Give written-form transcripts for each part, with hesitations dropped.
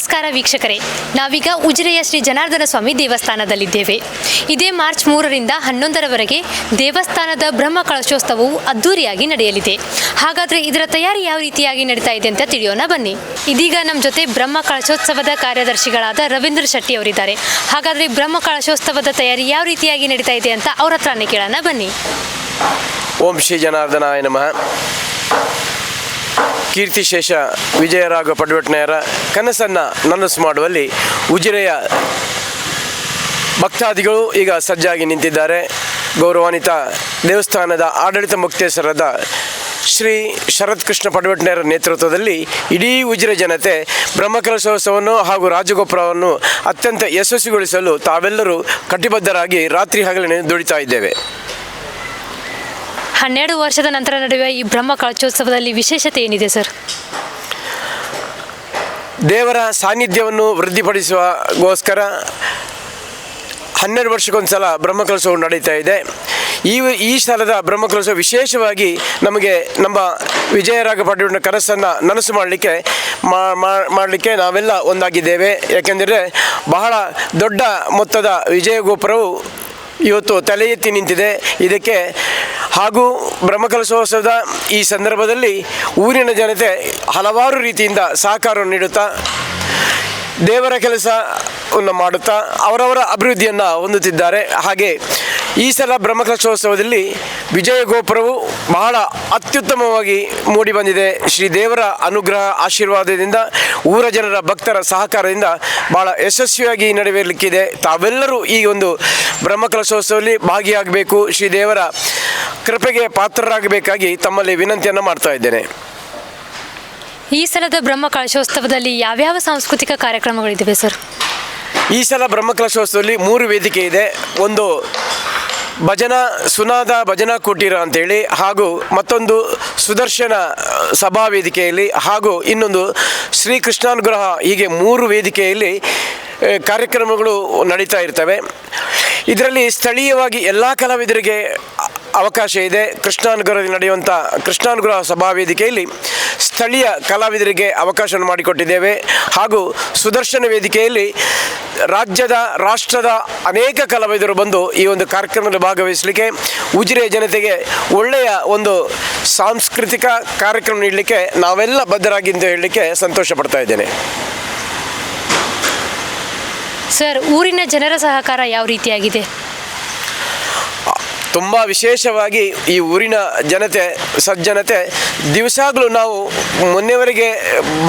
ನಮಸ್ಕಾರ ವೀಕ್ಷಕರೇ, ನಾವೀಗ ಉಜಿರೆಯ ಶ್ರೀ ಜನಾರ್ದನ ಸ್ವಾಮಿ ದೇವಸ್ಥಾನದಲ್ಲಿದ್ದೇವೆ. ಇದೇ ಮಾರ್ಚ್ 3ರಿಂದ 11ರವರೆಗೆ ದೇವಸ್ಥಾನದ ಬ್ರಹ್ಮ ಕಳಶೋತ್ಸವವು ಅದ್ದೂರಿಯಾಗಿ ನಡೆಯಲಿದೆ. ಹಾಗಾದರೆ ಇದರ ತಯಾರಿ ಯಾವ ರೀತಿಯಾಗಿ ನಡೀತಾ ಇದೆ ಅಂತ ತಿಳಿಯೋಣ ಬನ್ನಿ. ಇದೀಗ ನಮ್ಮ ಜೊತೆ ಬ್ರಹ್ಮ ಕಳಶೋತ್ಸವದ ಕಾರ್ಯದರ್ಶಿಗಳಾದ ರವೀಂದ್ರ ಶೆಟ್ಟಿ ಅವರಿದ್ದಾರೆ. ಹಾಗಾದರೆ ಬ್ರಹ್ಮ ಕಳಶೋತ್ಸವದ ತಯಾರಿ ಯಾವ ರೀತಿಯಾಗಿ ನಡೀತಾ ಇದೆ ಅಂತ ಅವ್ರ ಹತ್ರನೇ ಕೇಳೋಣ ಬನ್ನಿ. ಓಂ ಶ್ರೀ ಜನಾರ್ದನಾಯ ನಮಃ. ಕೀರ್ತಿಶೇಷ ವಿಜಯರಾಘವ ಪಡಿವೆಟ್ನಯರ ಕನಸನ್ನು ನನಸು ಮಾಡುವಲ್ಲಿ ಉಜಿರೆಯ ಭಕ್ತಾದಿಗಳು ಈಗ ಸಜ್ಜಾಗಿ ನಿಂತಿದ್ದಾರೆ. ಗೌರವಾನ್ವಿತ ದೇವಸ್ಥಾನದ ಆಡಳಿತ ಮುಕ್ತೇಶ್ವರದ ಶ್ರೀ ಶರತ್ ಕೃಷ್ಣ ಪಡಿವೆಟ್ನಯರ ನೇತೃತ್ವದಲ್ಲಿ ಇಡೀ ಉಜಿರೆ ಜನತೆ ಬ್ರಹ್ಮಕಲಶೋತ್ಸವವನ್ನು ಹಾಗೂ ರಾಜಗೋಪುರವನ್ನು ಅತ್ಯಂತ ಯಶಸ್ವಿಗೊಳಿಸಲು ತಾವೆಲ್ಲರೂ ಕಟಿಬದ್ಧರಾಗಿ ರಾತ್ರಿ ಹಗಲಿನ ದುಡಿತಾ ಇದ್ದೇವೆ. 12 ವರ್ಷದ ನಂತರ ನಡೆಯುವ ಈ ಬ್ರಹ್ಮ ಕಳಶೋತ್ಸವದಲ್ಲಿ ವಿಶೇಷತೆ ಏನಿದೆ ಸರ್? ದೇವರ ಸಾನ್ನಿಧ್ಯವನ್ನು ವೃದ್ಧಿಪಡಿಸುವಗೋಸ್ಕರ 12 ವರ್ಷಕ್ಕೊಂದು ಸಲ ಬ್ರಹ್ಮಕಲಶೋತ್ಸವ ನಡೀತಾ ಇದೆ. ಈ ಸ್ಥಳದ ಬ್ರಹ್ಮಕಲಶೋತ್ಸವ ವಿಶೇಷವಾಗಿ ನಮಗೆ ನಮ್ಮ ವಿಜಯರಾಘವ ಪಡಿವೆಟ್ನಯರ ಕನಸನ್ನು ನನಸು ಮಾಡಲಿಕ್ಕೆ ನಾವೆಲ್ಲ ಒಂದಾಗಿದ್ದೇವೆ. ಯಾಕೆಂದರೆ ಬಹಳ ದೊಡ್ಡ ಮೊತ್ತದ ವಿಜಯ ಗೋಪುರವು ಇವತ್ತು ತಲೆ ಎತ್ತಿ ನಿಂತಿದೆ. ಇದಕ್ಕೆ ಹಾಗೂ ಬ್ರಹ್ಮಕಲಶೋತ್ಸವದ ಈ ಸಂದರ್ಭದಲ್ಲಿ ಊರಿನ ಜನತೆ ಹಲವಾರು ರೀತಿಯಿಂದ ಸಹಕಾರವನ್ನು ನೀಡುತ್ತಾ ದೇವರ ಕೆಲಸವನ್ನು ಮಾಡುತ್ತಾ ಅವರವರ ಅಭಿವೃದ್ಧಿಯನ್ನು ಹೊಂದುತ್ತಿದ್ದಾರೆ. ಹಾಗೆ ಈ ಸಲ ಬ್ರಹ್ಮಕಲಶೋತ್ಸವದಲ್ಲಿ ವಿಜಯ ಗೋಪುರವು ಬಹಳ ಅತ್ಯುತ್ತಮವಾಗಿ ಮೂಡಿಬಂದಿದೆ. ಶ್ರೀ ದೇವರ ಅನುಗ್ರಹ ಆಶೀರ್ವಾದದಿಂದ ಊರ ಜನರ ಭಕ್ತರ ಸಹಕಾರದಿಂದ ಬಹಳ ಯಶಸ್ವಿಯಾಗಿ ನಡೆಯಲಿಕ್ಕಿದೆ. ತಾವೆಲ್ಲರೂ ಈ ಒಂದು ಬ್ರಹ್ಮಕಲಶೋತ್ಸವದಲ್ಲಿ ಭಾಗಿಯಾಗಬೇಕು, ಶ್ರೀ ದೇವರ ಕೃಪೆಗೆ ಪಾತ್ರರಾಗಬೇಕಾಗಿ ತಮ್ಮಲ್ಲಿ ವಿನಂತಿಯನ್ನು ಮಾಡ್ತಾ ಇದ್ದೇನೆ. ಈ ಸಲದ ಬ್ರಹ್ಮ ಕಳಶೋತ್ಸವದಲ್ಲಿ ಯಾವ್ಯಾವ ಸಾಂಸ್ಕೃತಿಕ ಕಾರ್ಯಕ್ರಮಗಳಿವೆ ಸರ್? ಈ ಸಲ ಬ್ರಹ್ಮಕಲಶೋತ್ಸವದಲ್ಲಿ 3 ವೇದಿಕೆ ಇದೆ. ಒಂದು ಸುನಾದ ಭಜನಾ ಕುಟೀರ ಅಂತೇಳಿ, ಹಾಗೂ ಮತ್ತೊಂದು ಸುದರ್ಶನ ಸಭಾ ವೇದಿಕೆಯಲ್ಲಿ, ಹಾಗೂ ಇನ್ನೊಂದು ಶ್ರೀ ಕೃಷ್ಣಾನುಗ್ರಹ. ಹೀಗೆ 3 ವೇದಿಕೆಯಲ್ಲಿ ಕಾರ್ಯಕ್ರಮಗಳು ನಡೀತಾ ಇರ್ತವೆ. ಇದರಲ್ಲಿ ಸ್ಥಳೀಯವಾಗಿ ಎಲ್ಲ ಕಲಾವಿದರಿಗೆ ಅವಕಾಶ ಇದೆ. ಕೃಷ್ಣಾನುಗ್ರಹದಲ್ಲಿ ನಡೆಯುವಂಥ ಕೃಷ್ಣಾನುಗ್ರಹ ಸಭಾ ವೇದಿಕೆಯಲ್ಲಿ ಸ್ಥಳೀಯ ಕಲಾವಿದರಿಗೆ ಅವಕಾಶವನ್ನು ಮಾಡಿಕೊಟ್ಟಿದ್ದೇವೆ. ಹಾಗೂ ಸುದರ್ಶನ ವೇದಿಕೆಯಲ್ಲಿ ರಾಷ್ಟ್ರದ ಅನೇಕ ಕಲಾವಿದರು ಬಂದು ಈ ಒಂದು ಕಾರ್ಯಕ್ರಮದಲ್ಲಿ ಭಾಗವಹಿಸಲಿಕ್ಕೆ ಉಜಿರೆ ಜನತೆಗೆ ಒಳ್ಳೆಯ ಒಂದು ಸಾಂಸ್ಕೃತಿಕ ಕಾರ್ಯಕ್ರಮ ನೀಡಲಿಕ್ಕೆ ನಾವೆಲ್ಲ ಬದ್ಧರಾಗಿ ಅಂತ ಹೇಳಲಿಕ್ಕೆ ಸಂತೋಷ ಪಡ್ತಾ ಇದ್ದೇನೆ. ಸರ್, ಊರಿನ ಜನರ ಸಹಕಾರ ಯಾವ ರೀತಿಯಾಗಿದೆ? ತುಂಬ ವಿಶೇಷವಾಗಿ ಈ ಊರಿನ ಸಜ್ಜನತೆ ದಿವಸಗಳು ನಾವು ಮೊನ್ನೆವರೆಗೆ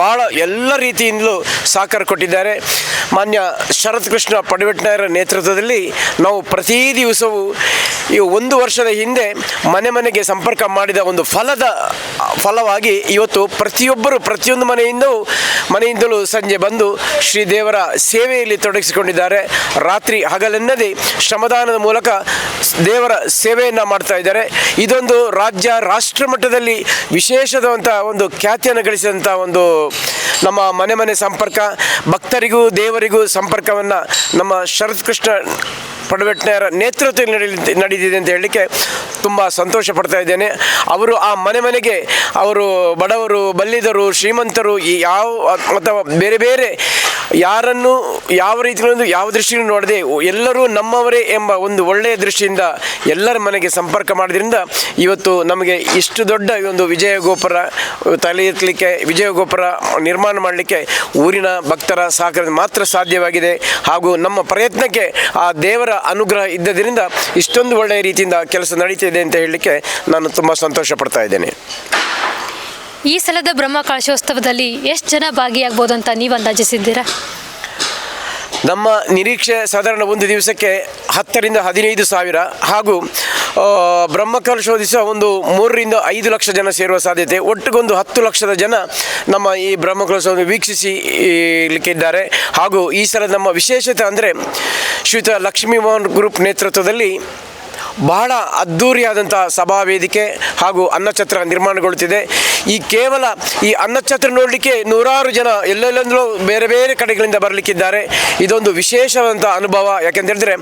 ಭಾಳ ಎಲ್ಲ ರೀತಿಯಿಂದಲೂ ಸಹಕಾರ ಕೊಟ್ಟಿದ್ದಾರೆ. ಮಾನ್ಯ ಶರತ್ ಕೃಷ್ಣ ಪಡಿವೆಟ್ನಯರ ನೇತೃತ್ವದಲ್ಲಿ ನಾವು ಪ್ರತಿ ದಿವಸವೂ ಈ 1 ವರ್ಷದ ಹಿಂದೆ ಮನೆಗೆ ಸಂಪರ್ಕ ಮಾಡಿದ ಒಂದು ಫಲವಾಗಿ ಇವತ್ತು ಪ್ರತಿಯೊಂದು ಮನೆಯಿಂದಲೂ ಸಂಜೆ ಬಂದು ಶ್ರೀದೇವರ ಸೇವೆಯಲ್ಲಿ ತೊಡಗಿಸಿಕೊಂಡಿದ್ದಾರೆ. ರಾತ್ರಿ ಹಗಲೆನ್ನದೇ ಶ್ರಮದಾನದ ಮೂಲಕ ದೇವರ ಸೇವೆಯನ್ನು ಮಾಡ್ತಾ ಇದ್ದಾರೆ. ಇದೊಂದು ರಾಷ್ಟ್ರ ಮಟ್ಟದಲ್ಲಿ ವಿಶೇಷವಾದಂಥ ಒಂದು ಖ್ಯಾತಿಯನ್ನು ಗಳಿಸಿದಂಥ ಒಂದು ನಮ್ಮ ಮನೆ ಸಂಪರ್ಕ, ಭಕ್ತರಿಗೂ ದೇವರಿಗೂ ಸಂಪರ್ಕವನ್ನು ನಮ್ಮ ಶರತ್ ಕೃಷ್ಣ ಪಡಿವೆಟ್ನಯರ ನೇತೃತ್ವದಲ್ಲಿ ನಡೆದಿದೆ ಅಂತ ಹೇಳಲಿಕ್ಕೆ ತುಂಬ ಸಂತೋಷ ಪಡ್ತಾ ಇದ್ದೇನೆ. ಅವರು ಆ ಮನೆಗೆ ಅವರು ಬಡವರು, ಬಲ್ಲಿದರು, ಶ್ರೀಮಂತರು ಅಥವಾ ಬೇರೆ ಯಾರನ್ನು ಯಾವ ರೀತಿಯಲ್ಲಿ ಯಾವ ದೃಷ್ಟಿಯಿಂದ ನೋಡದೆ ಎಲ್ಲರೂ ನಮ್ಮವರೇ ಎಂಬ ಒಂದು ಒಳ್ಳೆಯ ದೃಷ್ಟಿಯಿಂದ ಎಲ್ಲರ ಮನೆಗೆ ಸಂಪರ್ಕ ಮಾಡೋದ್ರಿಂದ ಇವತ್ತು ನಮಗೆ ಇಷ್ಟು ದೊಡ್ಡ ಒಂದು ವಿಜಯ ಗೋಪುರ ತಲೆ ಎತ್ತಲಿಕ್ಕೆ, ವಿಜಯ ಗೋಪುರ ನಿರ್ಮಾಣ ಮಾಡಲಿಕ್ಕೆ ಊರಿನ ಭಕ್ತರ ಸಹಕಾರದಿಂದ ಮಾತ್ರ ಸಾಧ್ಯವಾಗಿದೆ. ಹಾಗೂ ನಮ್ಮ ಪ್ರಯತ್ನಕ್ಕೆ ಆ ದೇವರ ಅನುಗ್ರಹ ಇದ್ದರಿಂದ ಇಷ್ಟೊಂದು ಒಳ್ಳೆಯ ರೀತಿಯಿಂದ ಕೆಲಸ ನಡೀತಿದೆ ಅಂತ ಹೇಳಲಿಕ್ಕೆ ನಾನು ತುಂಬ ಸಂತೋಷ ಪಡ್ತಾ ಇದ್ದೇನೆ. ಈ ಸಲದ ಬ್ರಹ್ಮ ಕಳಶೋತ್ಸವದಲ್ಲಿ ಎಷ್ಟು ಜನ ಭಾಗಿಯಾಗ್ಬೋದು ಅಂತ ನೀವು ಅಂದಾಜಿಸಿದ್ದೀರಾ? ನಮ್ಮ ನಿರೀಕ್ಷೆ ಸಾಧಾರಣ ಒಂದು ದಿವಸಕ್ಕೆ 10ರಿಂದ 15 ಸಾವಿರ, ಹಾಗೂ ಬ್ರಹ್ಮಕಲಶೋತ್ಸವ ಒಂದು 3ರಿಂದ 5 ಲಕ್ಷ ಜನ ಸೇರುವ ಸಾಧ್ಯತೆ. ಒಟ್ಟಿಗೊಂದು 10 ಲಕ್ಷದ ಜನ ನಮ್ಮ ಈ ಬ್ರಹ್ಮಕಲಶೋತ್ಸವ ವೀಕ್ಷಿಸಲಿಕ್ಕಿದ್ದಾರೆ. ಹಾಗೂ ಈ ಸಲ ನಮ್ಮ ವಿಶೇಷತೆ ಅಂದರೆ ಶ್ರೀಯುತ ಲಕ್ಷ್ಮೀ ಮೋಹನ್ ಗ್ರೂಪ್ ನೇತೃತ್ವದಲ್ಲಿ ಬಹಳ ಅದ್ಧೂರಿಯಾದಂಥ ಸಭಾ ವೇದಿಕೆ ಹಾಗೂ ಅನ್ನಛತ್ರ ನಿರ್ಮಾಣಗೊಳ್ಳುತ್ತಿದೆ. ಕೇವಲ ಈ ಅನ್ನಛತ್ರ ನೋಡಲಿಕ್ಕೆ 100 ಜನ ಎಲ್ಲೆಲ್ಲಂದಲೂ ಬೇರೆ ಕಡೆಗಳಿಂದ ಬರಲಿಕ್ಕಿದ್ದಾರೆ. ಇದೊಂದು ವಿಶೇಷವಾದಂಥ ಅನುಭವ. ಯಾಕೆಂತೇಳಿದ್ರೆ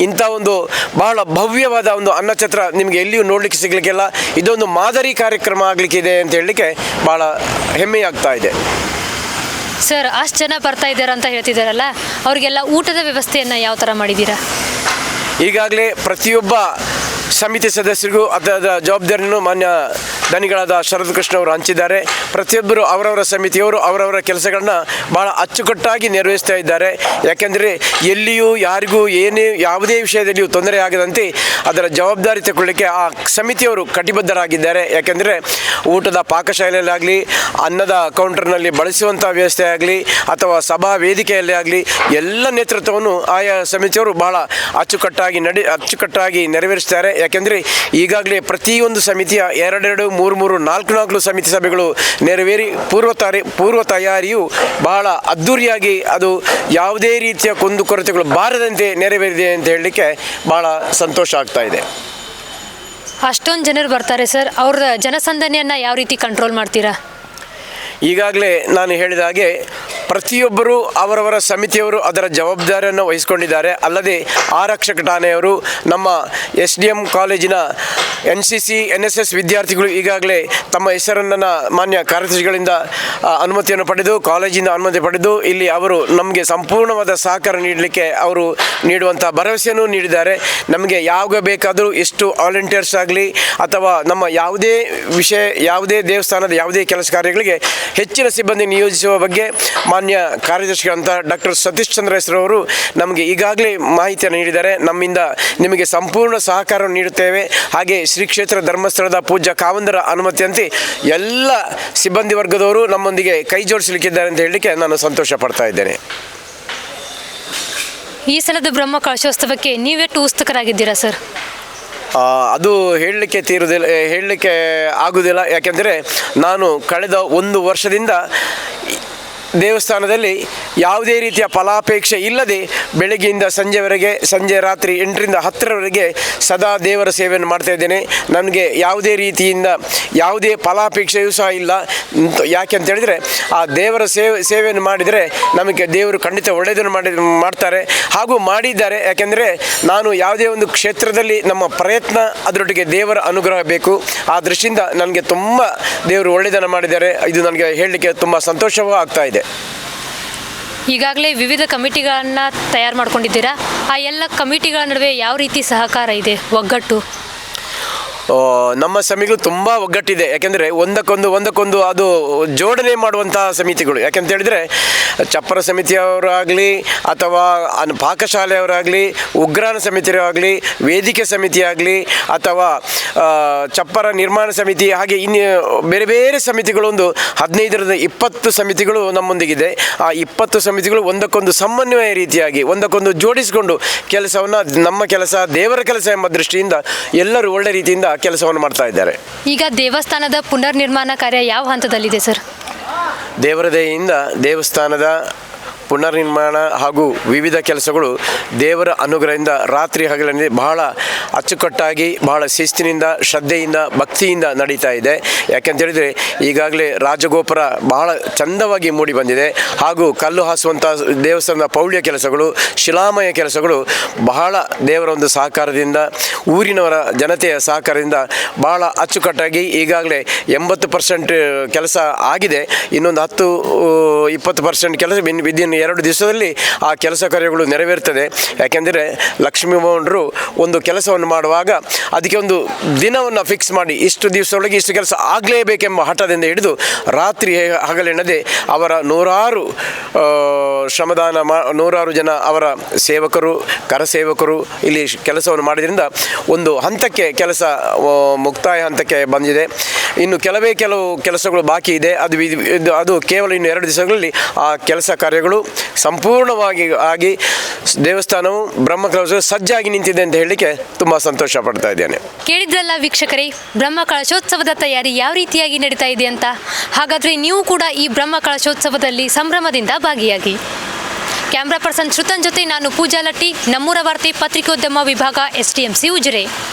ಇಂಥ ಒಂದು ಬಹಳ ಭವ್ಯವಾದ ಒಂದು ಅನ್ನಛತ್ರ ನಿಮಗೆ ಎಲ್ಲಿಯೂ ನೋಡಲಿಕ್ಕೆ ಸಿಗಲಿಕ್ಕಿಲ್ಲ. ಇದೊಂದು ಮಾದರಿ ಕಾರ್ಯಕ್ರಮ ಆಗಲಿಕ್ಕಿದೆ ಅಂತ ಹೇಳಲಿಕ್ಕೆ ಭಾಳ ಹೆಮ್ಮೆಯಾಗ್ತಾ ಇದೆ. ಸರ್ ಅಷ್ಟು ಜನ ಬರ್ತಾ ಇದ್ದಾರೆ ಅಂತ ಹೇಳ್ತಿದ್ದಾರಲ್ಲ, ಅವರಿಗೆಲ್ಲ ಊಟದ ವ್ಯವಸ್ಥೆಯನ್ನು ಯಾವ ಥರ ಮಾಡಿದ್ದೀರಾ? ಈಗಾಗಲೇ ಪ್ರತಿಯೊಬ್ಬ ಸಮಿತಿ ಸದಸ್ಯರಿಗೂ ಅದರ ಜವಾಬ್ದಾರಿಯನ್ನು ಮಾನ್ಯ ಧನಿಗಳಾದ ಶರತ್ ಕೃಷ್ಣ ಅವರು ಹಂಚಿದ್ದಾರೆ. ಪ್ರತಿಯೊಬ್ಬರು ಅವರವರ ಸಮಿತಿಯವರು ಅವರವರ ಕೆಲಸಗಳನ್ನ ಭಾಳ ಅಚ್ಚುಕಟ್ಟಾಗಿ ನಿರ್ವಹಿಸ್ತಾ ಇದ್ದಾರೆ. ಯಾಕೆಂದರೆ ಎಲ್ಲಿಯೂ ಯಾರಿಗೂ ಯಾವುದೇ ವಿಷಯದಲ್ಲಿಯೂ ತೊಂದರೆ ಆಗದಂತೆ ಅದರ ಜವಾಬ್ದಾರಿ ತಗೊಳ್ಳಿಕ್ಕೆ ಆ ಸಮಿತಿಯವರು ಕಟಿಬದ್ಧರಾಗಿದ್ದಾರೆ. ಯಾಕೆಂದರೆ ಊಟದ ಪಾಕಶಾಲೆಯಲ್ಲಾಗಲಿ, ಅನ್ನದ ಕೌಂಟರ್ನಲ್ಲಿ ಬಳಸುವಂಥ ವ್ಯವಸ್ಥೆ ಆಗಲಿ ಅಥವಾ ಸಭಾ ವೇದಿಕೆಯಲ್ಲೇ ಆಗಲಿ ಎಲ್ಲ ನೇತೃತ್ವವನ್ನು ಆಯಾ ಸಮಿತಿಯವರು ಭಾಳ ಅಚ್ಚುಕಟ್ಟಾಗಿ ನೆರವೇರಿಸ್ತಾರೆ. ಯಾಕೆಂದರೆ ಈಗಾಗಲೇ ಪ್ರತಿಯೊಂದು ಸಮಿತಿಯ 2, 3, 4 ಸಮಿತಿ ಸಭೆಗಳು ನೆರವೇರಿ ಪೂರ್ವ ತಯಾರಿಯು ಬಹಳ ಅದ್ಧೂರಿಯಾಗಿ ಅದು ಯಾವುದೇ ರೀತಿಯ ಕುಂದುಕೊರತೆಗಳು ಬಾರದಂತೆ ನೆರವೇರಿದೆ ಅಂತ ಹೇಳಲಿಕ್ಕೆ ಭಾಳ ಸಂತೋಷ ಆಗ್ತಾ ಇದೆ. ಅಷ್ಟೊಂದು ಜನರು ಬರ್ತಾರೆ ಸರ್, ಅವ್ರ ಜನಸಂದಣಿಯನ್ನು ಯಾವ ರೀತಿ ಕಂಟ್ರೋಲ್ ಮಾಡ್ತೀರಾ? ಈಗಾಗಲೇ ನಾನು ಹೇಳಿದ ಹಾಗೆ ಪ್ರತಿಯೊಬ್ಬರು ಅವರವರ ಸಮಿತಿಯವರು ಅದರ ಜವಾಬ್ದಾರಿಯನ್ನು ವಹಿಸಿಕೊಂಡಿದ್ದಾರೆ. ಅಲ್ಲದೆ ಆರಕ್ಷಕ ಠಾಣೆಯವರು, ನಮ್ಮ SDM ಕಾಲೇಜಿನ NCC NSS ವಿದ್ಯಾರ್ಥಿಗಳು ಈಗಾಗಲೇ ತಮ್ಮ ಹೆಸರನ್ನು ಮಾನ್ಯ ಕಾರ್ಯದರ್ಶಿಗಳಿಂದ ಅನುಮತಿಯನ್ನು ಪಡೆದು, ಕಾಲೇಜಿಂದ ಅನುಮತಿ ಪಡೆದು ಇಲ್ಲಿ ಅವರು ನಮಗೆ ಸಂಪೂರ್ಣವಾದ ಸಹಕಾರ ನೀಡಲಿಕ್ಕೆ ಅವರು ನೀಡುವಂಥ ಭರವಸೆಯನ್ನು ನೀಡಿದ್ದಾರೆ. ನಮಗೆ ಯಾವಾಗ ಬೇಕಾದರೂ ಎಷ್ಟು ವಾಲಂಟಿಯರ್ಸ್ ಆಗಲಿ ಅಥವಾ ನಮ್ಮ ಯಾವುದೇ ವಿಷಯ, ಯಾವುದೇ ದೇವಸ್ಥಾನದ ಯಾವುದೇ ಕೆಲಸ ಕಾರ್ಯಗಳಿಗೆ ಹೆಚ್ಚಿನ ಸಿಬ್ಬಂದಿ ನಿಯೋಜಿಸುವ ಬಗ್ಗೆ ಮಾನ್ಯ ಕಾರ್ಯದರ್ಶಿಗಳಂತ ಡಾಕ್ಟರ್ ಸತೀಶ್ ಚಂದ್ರ ಹೆಸರವರು ನಮಗೆ ಈಗಾಗಲೇ ಮಾಹಿತಿಯನ್ನು ನೀಡಿದ್ದಾರೆ. ನಮ್ಮಿಂದ ನಿಮಗೆ ಸಂಪೂರ್ಣ ಸಹಕಾರವನ್ನು ನೀಡುತ್ತೇವೆ. ಹಾಗೆ ಶ್ರೀ ಕ್ಷೇತ್ರ ಧರ್ಮಸ್ಥಳದ ಪೂಜ್ಯ ಕಾವಂದರ ಅನುಮತಿಯಂತೆ ಎಲ್ಲ ಸಿಬ್ಬಂದಿ ವರ್ಗದವರು ನಮ್ಮೊಂದಿಗೆ ಕೈ ಜೋಡಿಸಲಿಕ್ಕಿದ್ದಾರೆ ಅಂತ ಹೇಳಲಿಕ್ಕೆ ನಾನು ಸಂತೋಷ ಪಡ್ತಾ ಇದ್ದೇನೆ. ಈ ಸಲದ ಬ್ರಹ್ಮ ಕಳಶೋತ್ಸವಕ್ಕೆ ನೀವೆಷ್ಟು ಉತ್ಸುಕರಾಗಿದ್ದೀರಾ ಸರ್? ಅದು ಹೇಳಲಿಕ್ಕೆ ಆಗುವುದಿಲ್ಲ. ಯಾಕೆಂದರೆ ನಾನು ಕಳೆದ 1 ವರ್ಷದಿಂದ ದೇವಸ್ಥಾನದಲ್ಲಿ ಯಾವುದೇ ರೀತಿಯ ಫಲಾಪೇಕ್ಷೆ ಇಲ್ಲದೆ ಬೆಳಗ್ಗೆಯಿಂದ ಸಂಜೆವರೆಗೆ, ಸಂಜೆ ರಾತ್ರಿ 8ರಿಂದ 10ರವರೆಗೆ ಸದಾ ದೇವರ ಸೇವೆಯನ್ನು ಮಾಡ್ತಾ ಇದ್ದೇನೆ. ನನಗೆ ಯಾವುದೇ ರೀತಿಯಿಂದ ಯಾವುದೇ ಫಲಾಪೇಕ್ಷೆಯೂ ಸಹ ಇಲ್ಲ. ಯಾಕೆ ಅಂತ ಹೇಳಿದರೆ ಆ ದೇವರ ಸೇವೆಯನ್ನು ಮಾಡಿದರೆ ನಮಗೆ ದೇವರು ಖಂಡಿತ ಒಳ್ಳೆಯದನ್ನು ಮಾಡ್ತಾರೆ, ಹಾಗೂ ಮಾಡಿದ್ದಾರೆ. ಯಾಕೆಂದರೆ ನಾನು ಯಾವುದೇ ಒಂದು ಕ್ಷೇತ್ರದಲ್ಲಿ ನಮ್ಮ ಪ್ರಯತ್ನ ಅದರೊಟ್ಟಿಗೆ ದೇವರ ಅನುಗ್ರಹ ಬೇಕು. ಆ ದೃಷ್ಟಿಯಿಂದ ನನಗೆ ತುಂಬ ದೇವರು ಒಳ್ಳೆಯದನ್ನು ಮಾಡಿದ್ದಾರೆ. ಇದು ನನಗೆ ಹೇಳಲಿಕ್ಕೆ ತುಂಬ ಸಂತೋಷವೂ ಆಗ್ತಾ ಇದೆ. ಈಗಾಗಲೇ ವಿವಿಧ ಕಮಿಟಿಗಳನ್ನು ತಯಾರು ಮಾಡ್ಕೊಂಡಿದ್ದೀರಾ. ಆ ಎಲ್ಲ ಕಮಿಟಿಗಳ ನಡುವೆ ಯಾವ ರೀತಿ ಸಹಕಾರ ಇದೆ, ಒಗ್ಗಟ್ಟು? ನಮ್ಮ ಸಮಿತಿಗಳು ತುಂಬ ಒಗ್ಗಟ್ಟಿದೆ. ಯಾಕೆಂದರೆ ಒಂದಕ್ಕೊಂದು ಅದು ಜೋಡಣೆ ಮಾಡುವಂಥ ಸಮಿತಿಗಳು. ಯಾಕೆಂತ ಹೇಳಿದರೆ ಚಪ್ಪರ ಸಮಿತಿಯವರಾಗಲಿ ಅಥವಾ ಪಾಕಶಾಲೆಯವರಾಗಲಿ, ಉಗ್ರಾಣ ಸಮಿತಿಯವರಾಗಲಿ, ವೇದಿಕೆ ಸಮಿತಿ ಆಗಲಿ ಅಥವಾ ಚಪ್ಪರ ನಿರ್ಮಾಣ ಸಮಿತಿ, ಹಾಗೆ ಇನ್ನು ಬೇರೆ ಬೇರೆ ಸಮಿತಿಗಳು ಒಂದು 15ರಿಂದ 20 ಸಮಿತಿಗಳು ನಮ್ಮೊಂದಿಗಿದೆ. ಆ 20 ಸಮಿತಿಗಳು ಒಂದಕ್ಕೊಂದು ಸಮನ್ವಯ ರೀತಿಯಾಗಿ ಒಂದಕ್ಕೊಂದು ಜೋಡಿಸಿಕೊಂಡು ಕೆಲಸವನ್ನು, ನಮ್ಮ ಕೆಲಸ ದೇವರ ಕೆಲಸ ಎಂಬ ದೃಷ್ಟಿಯಿಂದ ಎಲ್ಲರೂ ಒಳ್ಳೆ ರೀತಿಯಿಂದ ಕೆಲಸವನ್ನು ಮಾಡ್ತಾ ಇದ್ದಾರೆ. ಈಗ ದೇವಸ್ಥಾನದ ಪುನರ್ ನಿರ್ಮಾಣ ಕಾರ್ಯ ಯಾವ ಹಂತದಲ್ಲಿದೆ ಸರ್? ದೇವರ ದಯೆಯಿಂದ ದೇವಸ್ಥಾನದ ಪುನರ್ನಿರ್ಮಾಣ ಹಾಗೂ ವಿವಿಧ ಕೆಲಸಗಳು ದೇವರ ಅನುಗ್ರಹದಿಂದ ರಾತ್ರಿ ಹಗಲಲ್ಲಿ ಬಹಳ ಅಚ್ಚುಕಟ್ಟಾಗಿ, ಬಹಳ ಶಿಸ್ತಿನಿಂದ, ಶ್ರದ್ಧೆಯಿಂದ, ಭಕ್ತಿಯಿಂದ ನಡೀತಾ ಇದೆ. ಯಾಕೆಂತೇಳಿದರೆ ಈಗಾಗಲೇ ರಾಜಗೋಪುರ ಬಹಳ ಚಂದವಾಗಿ ಮೂಡಿ ಬಂದಿದೆ. ಹಾಗೂ ಕಲ್ಲು ಹಾಸುವಂಥ ದೇವಸ್ಥಾನದ ಪೌಳ್ಯ ಕೆಲಸಗಳು, ಶಿಲಾಮಯ ಕೆಲಸಗಳು ಬಹಳ ದೇವರ ಒಂದು ಸಹಕಾರದಿಂದ, ಊರಿನವರ ಜನತೆಯ ಸಹಕಾರದಿಂದ ಬಹಳ ಅಚ್ಚುಕಟ್ಟಾಗಿ ಈಗಾಗಲೇ 80% ಕೆಲಸ ಆಗಿದೆ. ಇನ್ನೊಂದು 10-20% ಕೆಲಸ ವಿದಿನ್ 2 ದಿವಸದಲ್ಲಿ ಆ ಕೆಲಸ ಕಾರ್ಯಗಳು ನೆರವೇರ್ತದೆ. ಯಾಕೆಂದರೆ ಲಕ್ಷ್ಮೀ ಭವನರು ಒಂದು ಕೆಲಸವನ್ನು ಮಾಡುವಾಗ ಅದಕ್ಕೆ ಒಂದು ದಿನವನ್ನು ಫಿಕ್ಸ್ ಮಾಡಿ ಇಷ್ಟು ದಿವಸದೊಳಗೆ ಇಷ್ಟು ಕೆಲಸ ಆಗಲೇಬೇಕೆಂಬ ಹಠದಿಂದ ಹಿಡಿದು ರಾತ್ರಿ ಹಗಲೆನ್ನದೆ ಅವರ 100 ಶ್ರಮದಾನ 100 ಜನ ಅವರ ಸೇವಕರು, ಕರಸೇವಕರು ಇಲ್ಲಿ ಕೆಲಸವನ್ನು ಮಾಡಿದ್ರಿಂದ ಒಂದು ಹಂತಕ್ಕೆ ಕೆಲಸ ಮುಕ್ತಾಯ ಹಂತಕ್ಕೆ ಬಂದಿದೆ. ಇನ್ನು ಕೆಲವು ಕೆಲಸಗಳು ಬಾಕಿ ಇದೆ. ಅದು ಕೇವಲ ಇನ್ನು 2 ದಿವಸಗಳಲ್ಲಿ ಆ ಕೆಲಸ ಕಾರ್ಯಗಳು ಸಂಪೂರ್ಣವಾಗಿ ಆಗಿ ದೇವಸ್ಥಾನವು ಬ್ರಹ್ಮಕಲಶ ಸಜ್ಜಾಗಿ ನಿಂತಿದೆ ಅಂತ ಹೇಳಲಿಕ್ಕೆ ತುಂಬ ಸಂತೋಷ ಪಡ್ತಾ ಇದ್ದೇನೆ. ಕೇಳಿದ್ರಲ್ಲ ವೀಕ್ಷಕರೇ, ಬ್ರಹ್ಮ ಕಳಶೋತ್ಸವದ ತಯಾರಿ ಯಾವ ರೀತಿಯಾಗಿ ನಡೀತಾ ಇದೆ ಅಂತ. ಹಾಗಾದರೆ ನೀವು ಕೂಡ ಈ ಬ್ರಹ್ಮ ಕಳಶೋತ್ಸವದಲ್ಲಿ ಸಂಭ್ರಮದಿಂದ ಭಾಗಿಯಾಗಿ. ಕ್ಯಾಮ್ರಾ ಪರ್ಸನ್ ಶ್ರುತನ್ ಜೊತೆ ನಾನು ಪೂಜಾ ಲಟ್ಟಿ, ನಮ್ಮೂರ ವಾರ್ತೆ ಪತ್ರಿಕೋದ್ಯಮ ವಿಭಾಗ STMC ಉಜಿರೆ.